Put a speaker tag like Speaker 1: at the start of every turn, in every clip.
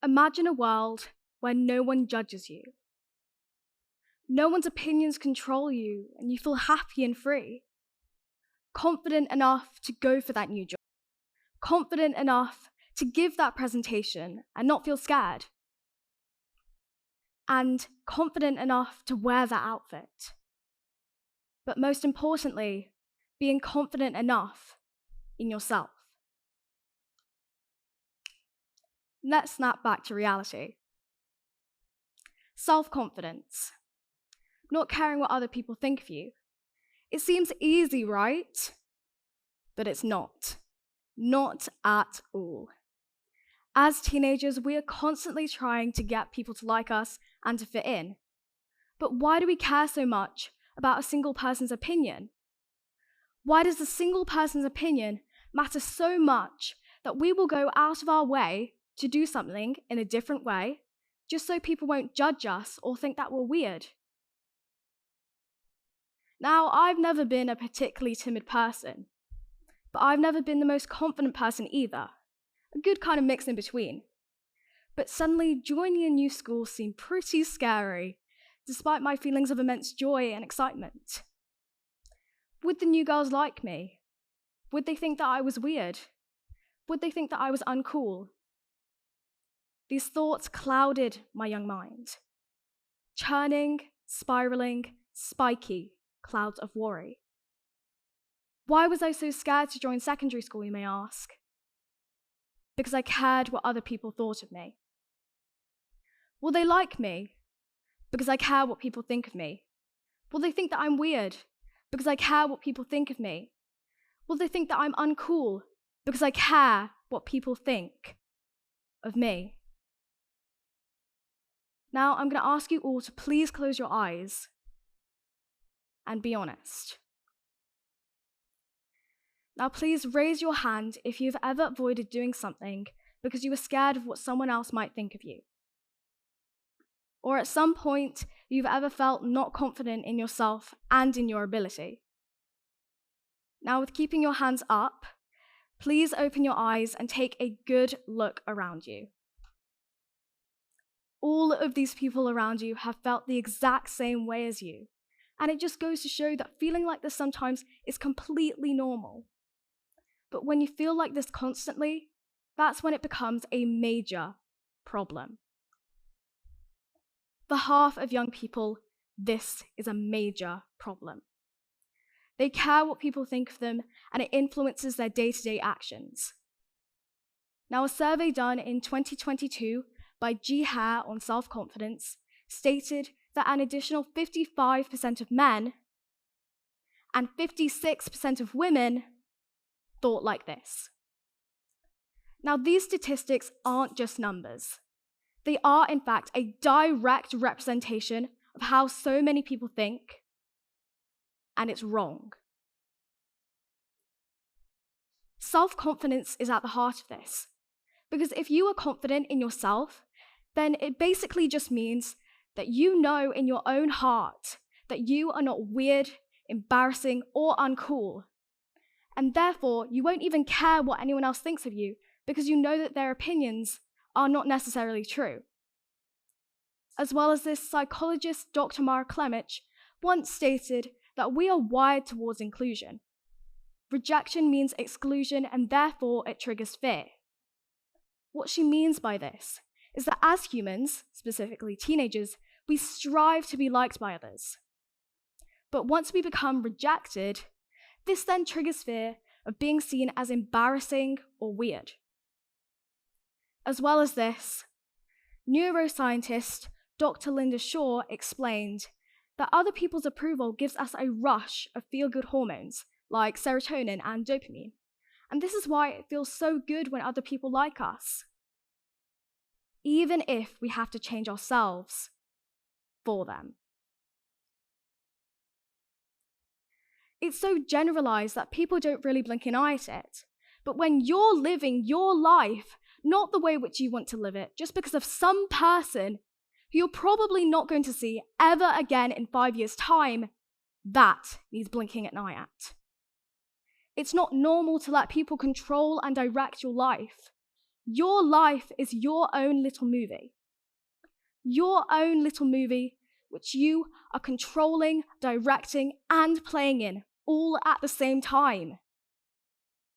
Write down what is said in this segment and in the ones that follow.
Speaker 1: Imagine a world where no one judges you. No one's opinions control you and you feel happy and free. Confident enough to go for that new job. Confident enough to give that presentation and not feel scared. And confident enough to wear that outfit. But most importantly, being confident enough in yourself. Let's snap back to reality. Self-confidence. Not caring what other people think of you. It seems easy, right? But it's not. Not at all. As teenagers, we are constantly trying to get people to like us and to fit in. But why do we care so much about a single person's opinion? Why does a single person's opinion matter so much that we will go out of our way to do something in a different way just so people won't judge us or think that we're weird? Now, I've never been a particularly timid person, but I've never been the most confident person either. A good kind of mix in between. But suddenly, joining a new school seemed pretty scary, despite my feelings of immense joy and excitement. Would the new girls like me? Would they think that I was weird? Would they think that I was uncool? These thoughts clouded my young mind. Churning, spiraling, spiky clouds of worry. Why was I so scared to join secondary school, you may ask? Because I cared what other people thought of me. Will they like me? Because I care what people think of me. Will they think that I'm weird? Because I care what people think of me. Will they think that I'm uncool? Because I care what people think of me. Now I'm going to ask you all to please close your eyes and be honest. Now please raise your hand if you've ever avoided doing something because you were scared of what someone else might think of you. Or at some point, you've ever felt not confident in yourself and in your ability. Now with keeping your hands up, please open your eyes and take a good look around you. All of these people around you have felt the exact same way as you. And it just goes to show that feeling like this sometimes is completely normal. But when you feel like this constantly, that's when it becomes a major problem. For half of young people, this is a major problem. They care what people think of them, and it influences their day-to-day actions. Now, a survey done in 2022 by G. Hare on self-confidence stated that an additional 55% of men and 56% of women thought like this. Now, these statistics aren't just numbers. They are, in fact, a direct representation of how so many people think, and it's wrong. Self-confidence is at the heart of this, because if you are confident in yourself, then it basically just means that you know in your own heart that you are not weird, embarrassing, or uncool. And therefore, you won't even care what anyone else thinks of you because you know that their opinions are not necessarily true. As well as this, psychologist Dr. Mara Klemich once stated that we are wired towards inclusion. Rejection means exclusion and therefore it triggers fear. What she means by this is that as humans, specifically teenagers, we strive to be liked by others. But once we become rejected, this then triggers fear of being seen as embarrassing or weird. As well as this, neuroscientist Dr. Linda Shaw explained that other people's approval gives us a rush of feel-good hormones like serotonin and dopamine. And this is why it feels so good when other people like us, even if we have to change ourselves for them. It's so generalized that people don't really blink an eye at it. But when you're living your life, not the way which you want to live it, just because of some person who you're probably not going to see ever again in 5 years' time, that needs blinking an eye at. It's not normal to let people control and direct your life. Your life is your own little movie. Your own little movie, which you are controlling, directing, and playing in all at the same time.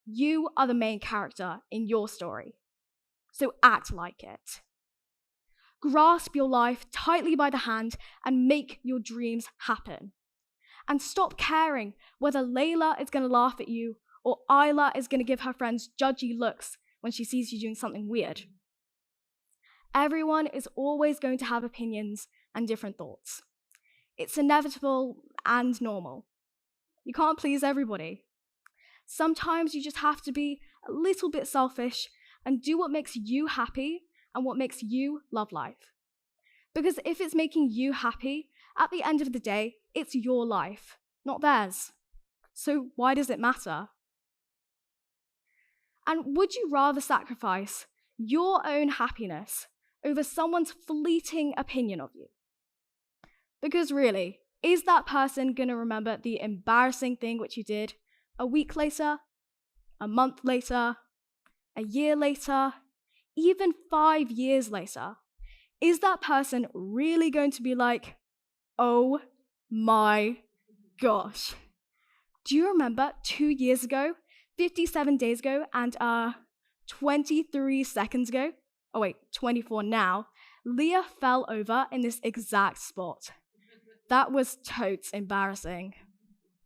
Speaker 1: You are the main character in your story, so act like it. Grasp your life tightly by the hand and make your dreams happen. And stop caring whether Layla is going to laugh at you or Isla is going to give her friends judgy looks when she sees you doing something weird. Everyone is always going to have opinions and different thoughts. It's inevitable and normal. You can't please everybody. Sometimes you just have to be a little bit selfish and do what makes you happy and what makes you love life. Because if it's making you happy, at the end of the day, it's your life, not theirs. So why does it matter? And would you rather sacrifice your own happiness over someone's fleeting opinion of you? Because really, is that person going to remember the embarrassing thing which you did a week later, a month later, a year later, even 5 years later? Is that person really going to be like, oh my gosh, do you remember 2 years ago, 57 days ago, and 23 seconds ago, oh wait, 24 now, Leah fell over in this exact spot. That was totes embarrassing.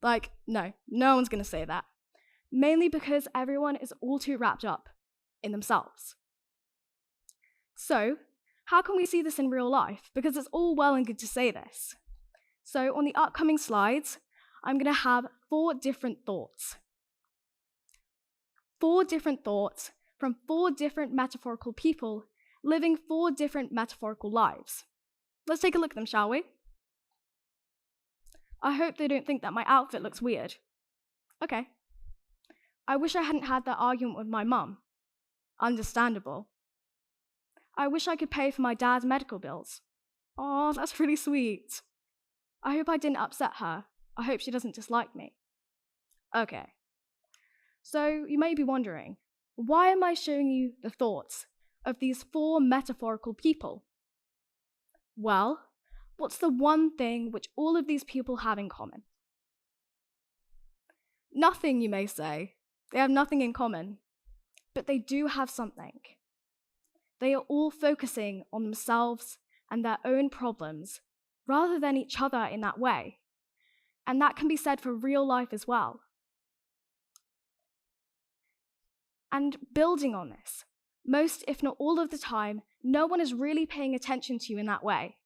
Speaker 1: Like, no one's gonna say that. Mainly because everyone is all too wrapped up in themselves. So, how can we see this in real life? Because it's all well and good to say this. So on the upcoming slides, I'm gonna have 4 different thoughts. 4 different thoughts from 4 different metaphorical people living 4 different metaphorical lives. Let's take a look at them, shall we? I hope they don't think that my outfit looks weird. Okay. I wish I hadn't had that argument with my mum. Understandable. I wish I could pay for my dad's medical bills. Aw, that's really sweet. I hope I didn't upset her. I hope she doesn't dislike me. Okay. So you may be wondering, why am I showing you the thoughts of these 4 metaphorical people? Well, what's the one thing which all of these people have in common? Nothing, you may say. They have nothing in common. But they do have something. They are all focusing on themselves and their own problems rather than each other in that way. And that can be said for real life as well. And building on this, most, if not all of the time, no one is really paying attention to you in that way.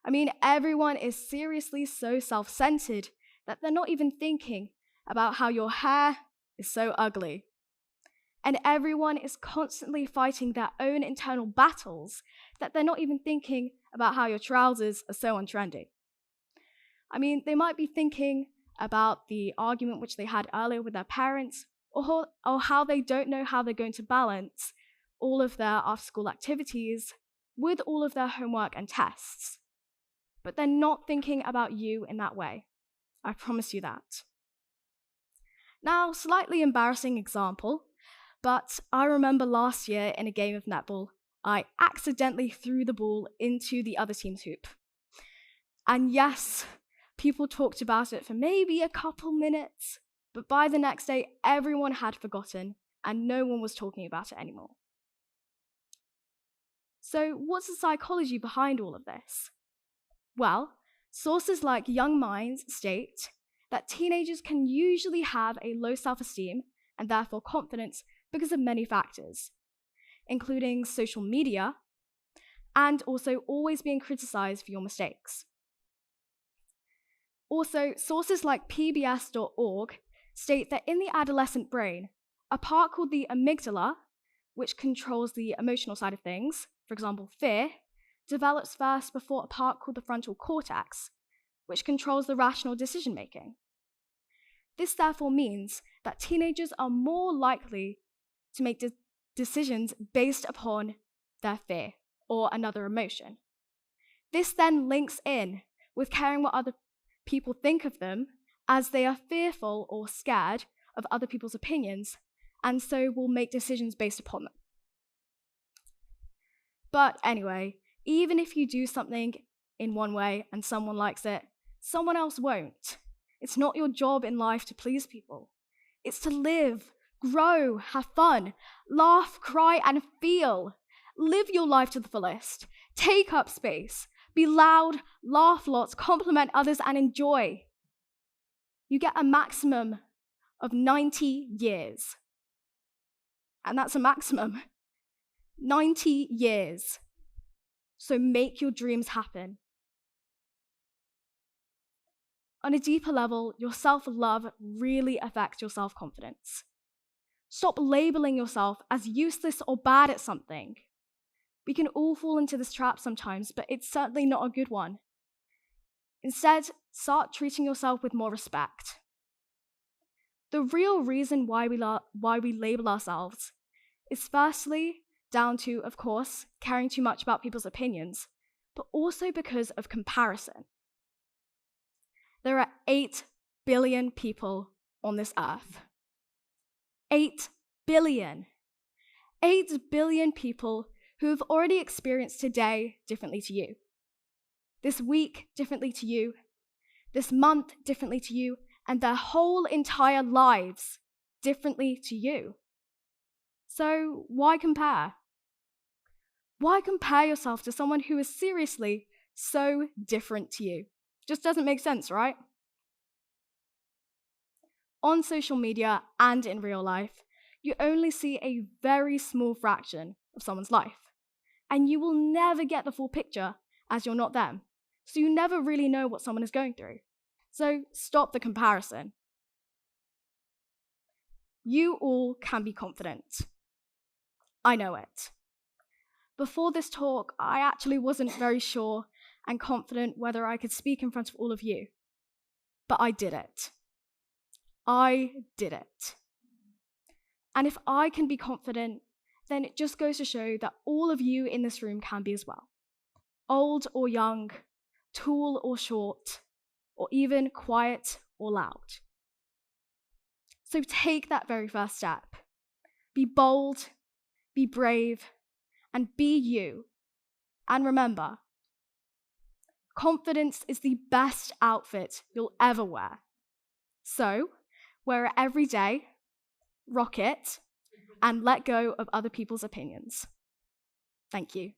Speaker 1: I mean, everyone is seriously so self-centered that they're not even thinking about how your hair is so ugly. And everyone is constantly fighting their own internal battles that they're not even thinking about how your trousers are so untrendy. I mean, they might be thinking about the argument which they had earlier with their parents, or how they don't know how they're going to balance all of their after-school activities with all of their homework and tests. But they're not thinking about you in that way. I promise you that. Now, slightly embarrassing example, but I remember last year in a game of netball, I accidentally threw the ball into the other team's hoop. And yes, people talked about it for maybe a couple minutes, but by the next day, everyone had forgotten and no one was talking about it anymore. So what's the psychology behind all of this? Well, sources like Young Minds state that teenagers can usually have a low self-esteem and therefore confidence because of many factors, including social media and also always being criticized for your mistakes. Also, sources like pbs.org state that in the adolescent brain, a part called the amygdala, which controls the emotional side of things, for example, fear, develops first before a part called the frontal cortex, which controls the rational decision-making. This therefore means that teenagers are more likely to make decisions based upon their fear or another emotion. This then links in with caring what other people think of them, as they are fearful or scared of other people's opinions, and so will make decisions based upon them. But anyway, even if you do something in one way and someone likes it, someone else won't. It's not your job in life to please people. It's to live, grow, have fun, laugh, cry, and feel. Live your life to the fullest. Take up space. Be loud, laugh lots, compliment others, and enjoy. You get a maximum of 90 years. And that's a maximum. 90 years. So make your dreams happen. On a deeper level, your self-love really affects your self-confidence. Stop labeling yourself as useless or bad at something. We can all fall into this trap sometimes, but it's certainly not a good one. Instead, start treating yourself with more respect. The real reason why we label ourselves is firstly down to, of course, caring too much about people's opinions, but also because of comparison. There are 8 billion people on this earth. 8 billion. 8 billion people who have already experienced today differently to you. This week differently to you. This month differently to you. And their whole entire lives differently to you. So why compare? Why compare yourself to someone who is seriously so different to you? Just doesn't make sense, right? On social media and in real life, you only see a very small fraction of someone's life. And you will never get the full picture as you're not them. So you never really know what someone is going through. So stop the comparison. You all can be confident. I know it. Before this talk, I actually wasn't very sure and confident whether I could speak in front of all of you. But I did it. I did it. And if I can be confident, then it just goes to show that all of you in this room can be as well. Old or young, tall or short, or even quiet or loud. So take that very first step. Be bold, be brave, and be you. And remember, confidence is the best outfit you'll ever wear. So, wear it every day, rock it, and let go of other people's opinions. Thank you.